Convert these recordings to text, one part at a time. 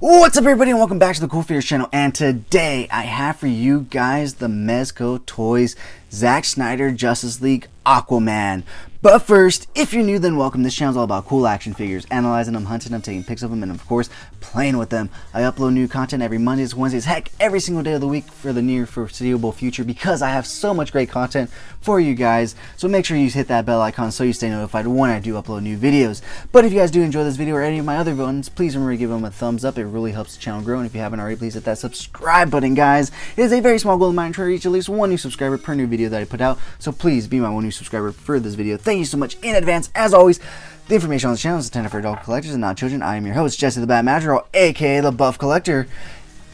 What's up, everybody, and welcome back to the Coolfigurez Channel. And today I have for you guys the Mezco Toyz Zack Snyder Justice League Aquaman. But first, if you're new, then welcome. This channel is all about cool action figures, analyzing them, hunting them, taking pics of them, and of course, playing with them. I upload new content every Mondays, Wednesdays, heck, every single day of the week for the near foreseeable future because I have so much great content for you guys. So make sure you hit that bell icon so you stay notified when I do upload new videos. But if you guys do enjoy this video or any of my other ones, please remember to give them a thumbs up. It really helps the channel grow. And if you haven't already, please hit that subscribe button, guys. It is a very small goal of mine to reach at least one new subscriber per new video that I put out. So please be my one new subscriber for this video. Thank you so much in advance. As always, the information on this channel is intended for adult collectors and not children. I am your host, Jesse the Bat Madrigal, aka the Buff Collector.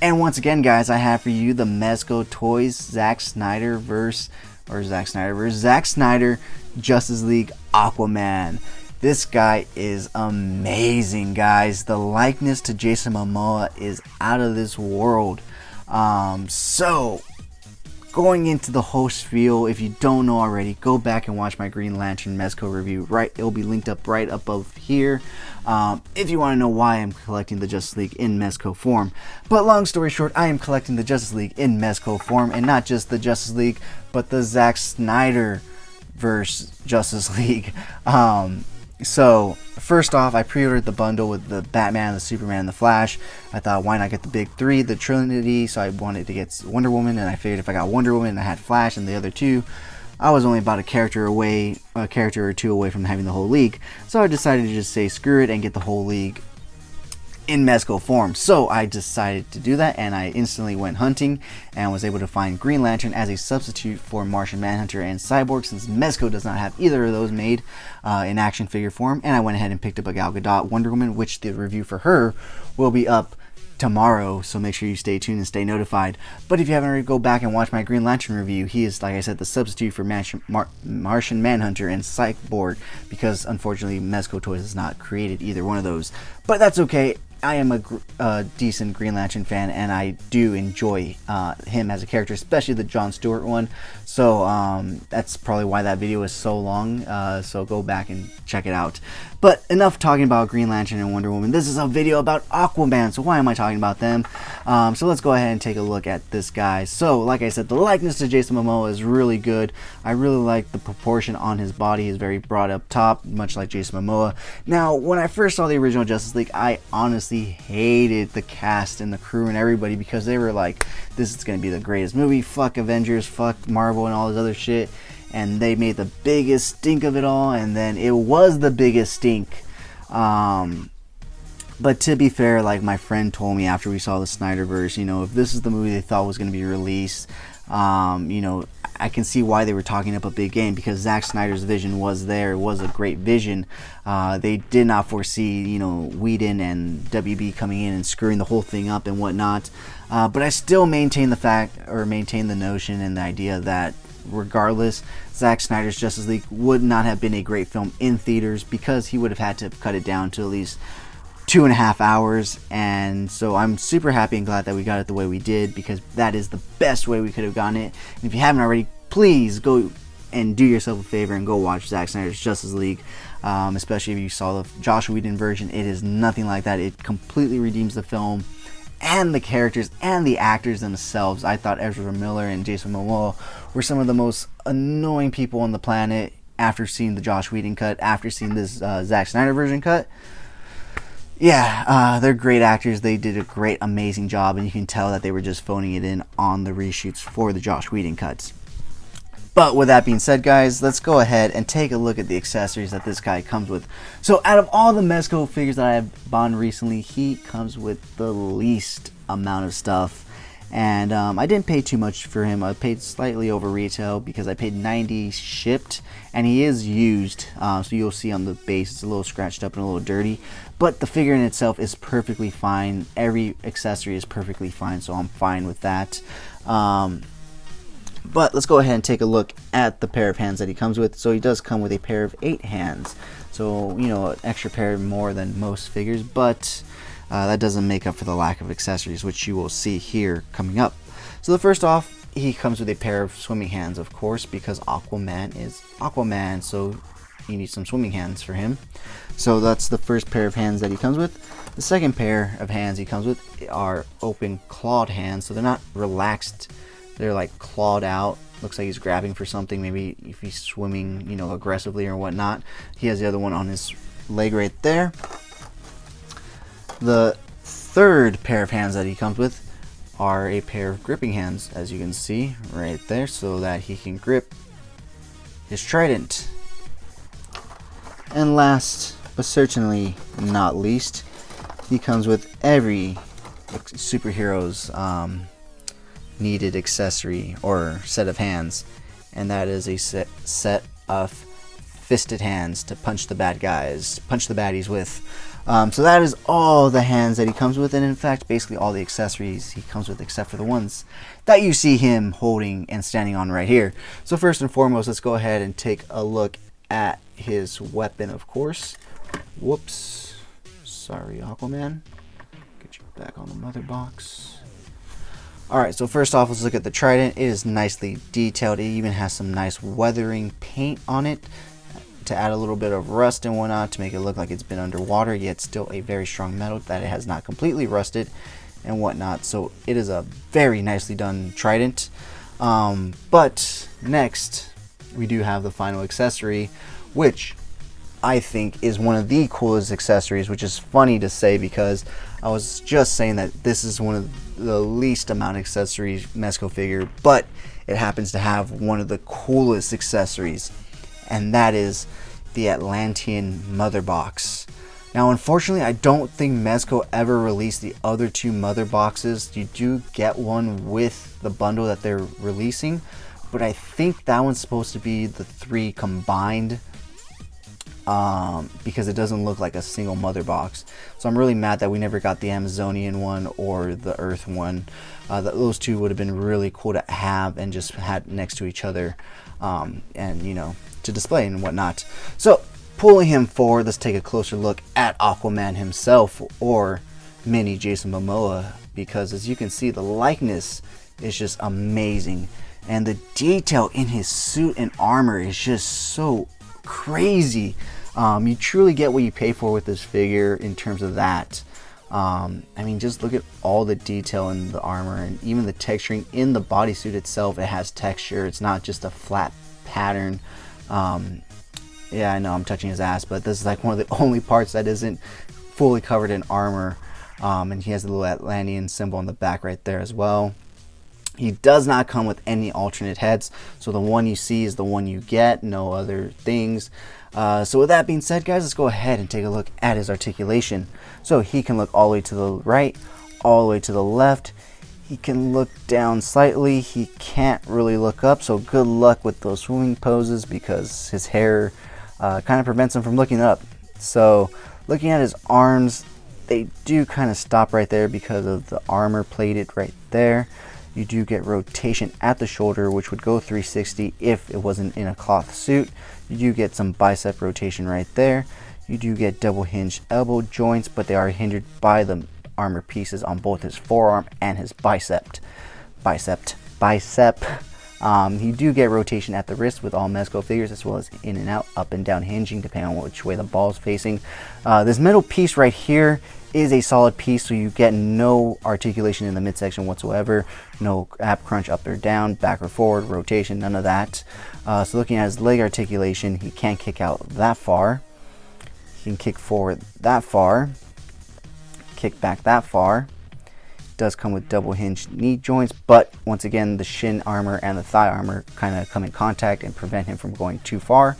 And once again, guys, I have for you the Mezco Toyz Zack Snyder Zack Snyder Justice League Aquaman. This guy is amazing, guys. The likeness to Jason Momoa is out of this world. So going into the whole spiel, if you don't know already, go back and watch my Green Lantern Mezco review. It'll be linked up right above here. If you want to know why I'm collecting the Justice League in Mezco form. But long story short, I am collecting the Justice League in Mezco form, and not just the Justice League, but the Zack Snyder verse Justice League. So first off, I pre-ordered the bundle with the Batman, the Superman, and the Flash. I thought, why not get the big three, the Trinity? So I wanted to get Wonder Woman, and I figured if I got Wonder Woman and I had Flash and the other two, I was only about a character or two away from having the whole league. So I decided to just say screw it and get the whole league in Mezco form. So I decided to do that, and I instantly went hunting and was able to find Green Lantern as a substitute for Martian Manhunter and Cyborg, since Mezco does not have either of those made in action figure form. And I went ahead and picked up a Gal Gadot Wonder Woman, which the review for her will be up tomorrow, so make sure you stay tuned and stay notified. But if you haven't already, go back and watch my Green Lantern review. He is, like I said, the substitute for Martian Manhunter and Cyborg, because unfortunately Mezco Toyz has not created either one of those. But that's okay. I am a decent Green Lantern fan, and I do enjoy him as a character, especially the Jon Stewart one. So that's probably why that video is so long. So go back and check it out. But enough talking about Green Lantern and Wonder Woman. This is a video about Aquaman, so why am I talking about them? So let's go ahead and take a look at this guy. So like I said, the likeness to Jason Momoa is really good. I really like the proportion on his body. He's very broad up top, much like Jason Momoa. Now, when I first saw the original Justice League, I honestly hated the cast and the crew and everybody, because they were like, this is going to be the greatest movie, fuck Avengers, fuck Marvel and all this other shit. And they made the biggest stink of it all, and then it was the biggest stink. But to be fair, like my friend told me after we saw the Snyderverse, you know, if this is the movie they thought was going to be released, you know, I can see why they were talking up a big game, because Zack Snyder's vision was there. It was a great vision. They did not foresee, you know, Whedon and WB coming in and screwing the whole thing up and whatnot. But I still maintain the notion and the idea that regardless, Zack Snyder's Justice League would not have been a great film in theaters, because he would have had to cut it down to at least 2.5 hours. And so I'm super happy and glad that we got it the way we did, because that is the best way we could have gotten it. And if you haven't already, please go and do yourself a favor and go watch Zack Snyder's Justice League, especially if you saw the Joss Whedon version. It is nothing like that. It completely redeems the film and the characters and the actors themselves. I thought Ezra Miller and Jason Momoa were some of the most annoying people on the planet after seeing the Joss Whedon cut, after seeing this Zack Snyder version cut. Yeah, they're great actors. They did a great, amazing job, and you can tell that they were just phoning it in on the reshoots for the Joss Whedon cuts. But with that being said, guys, let's go ahead and take a look at the accessories that this guy comes with. So out of all the Mezco figures that I have bought recently, he comes with the least amount of stuff. And I didn't pay too much for him. I paid slightly over retail because I paid $90 shipped, and he is used. So you'll see on the base it's a little scratched up and a little dirty. But the figure in itself is perfectly fine. Every accessory is perfectly fine, so I'm fine with that. But let's go ahead and take a look at the pair of hands that he comes with. So he does come with a pair of 8 hands. So, you know, an extra pair more than most figures, but that doesn't make up for the lack of accessories, which you will see here coming up. So the first off, he comes with a pair of swimming hands, of course, because Aquaman is Aquaman. So you need some swimming hands for him. So that's the first pair of hands that he comes with. The second pair of hands he comes with are open clawed hands, so they're not relaxed. They're like clawed out. Looks like he's grabbing for something, maybe if he's swimming, you know, aggressively or whatnot. He has the other one on his leg right there. The third pair of hands that he comes with are a pair of gripping hands, as you can see right there, so that he can grip his trident. And last but certainly not least, he comes with every superhero's needed accessory or set of hands, and that is a set of fisted hands to punch the bad guys, punch the baddies with. So that is all the hands that he comes with, and in fact basically all the accessories he comes with except for the ones that you see him holding and standing on right here. So first and foremost, let's go ahead and take a look at his weapon, of course. Whoops, sorry Aquaman, get you back on the mother box. Alright, so first off, let's look at the Trident. It is nicely detailed. It even has some nice weathering paint on it to add a little bit of rust and whatnot to make it look like it's been underwater, yet still a very strong metal that it has not completely rusted and whatnot. So it is a very nicely done Trident. But next, we do have the final accessory, which I think is one of the coolest accessories, which is funny to say because I was just saying that this is one of the least amount of accessories Mezco figure, but it happens to have one of the coolest accessories, and that is the Atlantean mother box. Now unfortunately, I don't think Mezco ever released the other two mother boxes. You do get one with the bundle that they're releasing, but I think that one's supposed to be the three combined, because it doesn't look like a single mother box. So I'm really mad that we never got the Amazonian one or the Earth one. Those two would have been really cool to have and just had next to each other, and you know, to display and whatnot. So pulling him forward, let's take a closer look at Aquaman himself, or mini Jason Momoa, because as you can see, the likeness is just amazing, and the detail in his suit and armor is just so crazy. You truly get what you pay for with this figure in terms of that. I mean, just look at all the detail in the armor and even the texturing in the bodysuit itself. It has texture. It's not just a flat pattern. Yeah, I know I'm touching his ass, but this is like one of the only parts that isn't fully covered in armor. And he has a little Atlantean symbol on the back right there as well. He does not come with any alternate heads, so the one you see is the one you get, no other things. So with that being said, guys, let's go ahead and take a look at his articulation. So he can look all the way to the right, all the way to the left. He can look down slightly. He can't really look up, so good luck with those swimming poses because his hair kind of prevents him from looking up. So looking at his arms, they do kind of stop right there because of the armor plated right there. You do get rotation at the shoulder, which would go 360 if it wasn't in a cloth suit. You do get some bicep rotation right there. You do get double hinged elbow joints, but they are hindered by the armor pieces on both his forearm and his bicep. You do get rotation at the wrist with all Mezco figures, as well as in and out, up and down hinging, depending on which way the ball is facing. This middle piece right here is a solid piece, so you get no articulation in the midsection whatsoever. No ab crunch up or down, back or forward, rotation, none of that. So looking at his leg articulation, he can't kick out that far. He can kick forward that far, kick back that far. Does come with double hinged knee joints, but once again the shin armor and the thigh armor kind of come in contact and prevent him from going too far.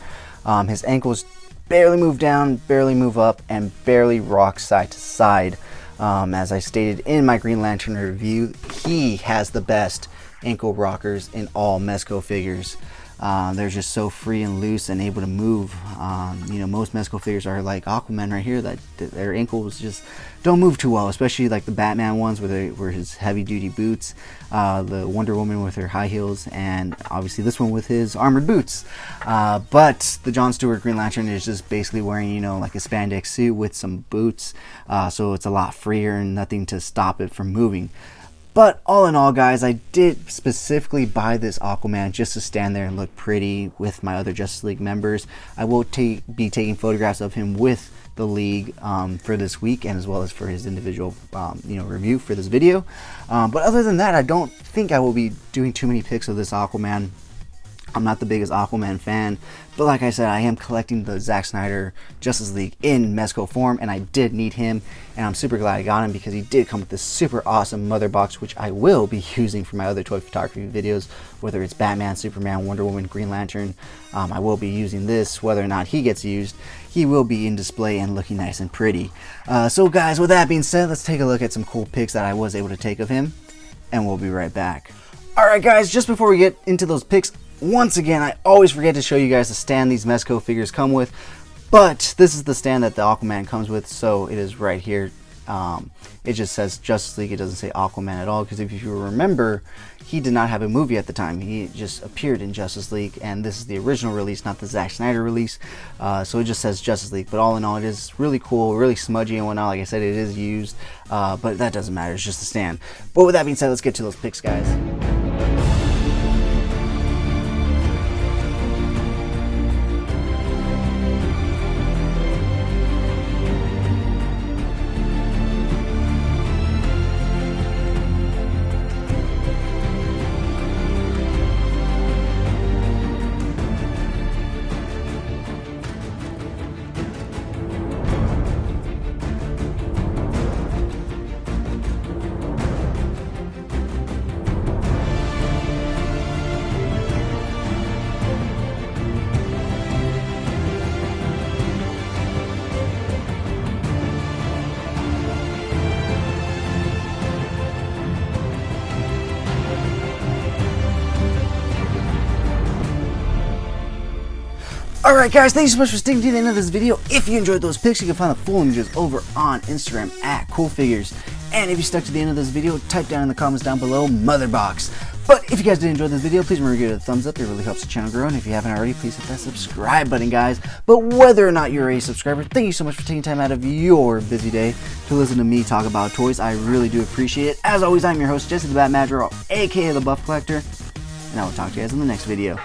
His ankles barely move down, barely move up, and barely rock side to side. As I stated in my Green Lantern review, he has the best ankle rockers in all Mezco figures. They're just so free and loose and able to move. You know, most Mezco figures are like Aquaman right here, that their ankles just don't move too well, especially like the Batman ones where his heavy duty boots, the Wonder Woman with her high heels, and obviously this one with his armored boots. But the John Stewart Green Lantern is just basically wearing, you know, like a spandex suit with some boots, so it's a lot freer and nothing to stop it from moving. But all in all, guys, I did specifically buy this Aquaman just to stand there and look pretty with my other Justice League members. I will be taking photographs of him with the League for this week, and as well as for his individual review for this video. But other than that, I don't think I will be doing too many pics of this Aquaman. I'm not the biggest Aquaman fan, but like I said, I am collecting the Zack Snyder Justice League in Mezco form, and I did need him, and I'm super glad I got him because he did come with this super awesome mother box, which I will be using for my other toy photography videos, whether it's Batman, Superman, Wonder Woman, Green Lantern. I will be using this. Whether or not he gets used, he will be in display and looking nice and pretty. So guys, with that being said, let's take a look at some cool pics that I was able to take of him, and we'll be right back. Alright guys, just before we get into those pics, once again, I always forget to show you guys the stand these Mezco figures come with, but this is the stand that the Aquaman comes with, so it is right here. It just says Justice League, it doesn't say Aquaman at all, because if you remember, he did not have a movie at the time. He just appeared in Justice League, and this is the original release, not the Zack Snyder release, so it just says Justice League. But all in all, it is really cool, really smudgy and whatnot. Like I said, it is used, but that doesn't matter, it's just a stand. But with that being said, let's get to those pics, guys. Alright guys, thank you so much for sticking to the end of this video. If you enjoyed those pics, you can find the full images over on Instagram at Coolfigurez. And if you stuck to the end of this video, type down in the comments down below, Motherbox. But if you guys did enjoy this video, please remember to give it a thumbs up. It really helps the channel grow. And if you haven't already, please hit that subscribe button, guys. But whether or not you're a subscriber, thank you so much for taking time out of your busy day to listen to me talk about toys. I really do appreciate it. As always, I'm your host, Jesse the Bat Madrigal, aka the Buff Collector. And I will talk to you guys in the next video.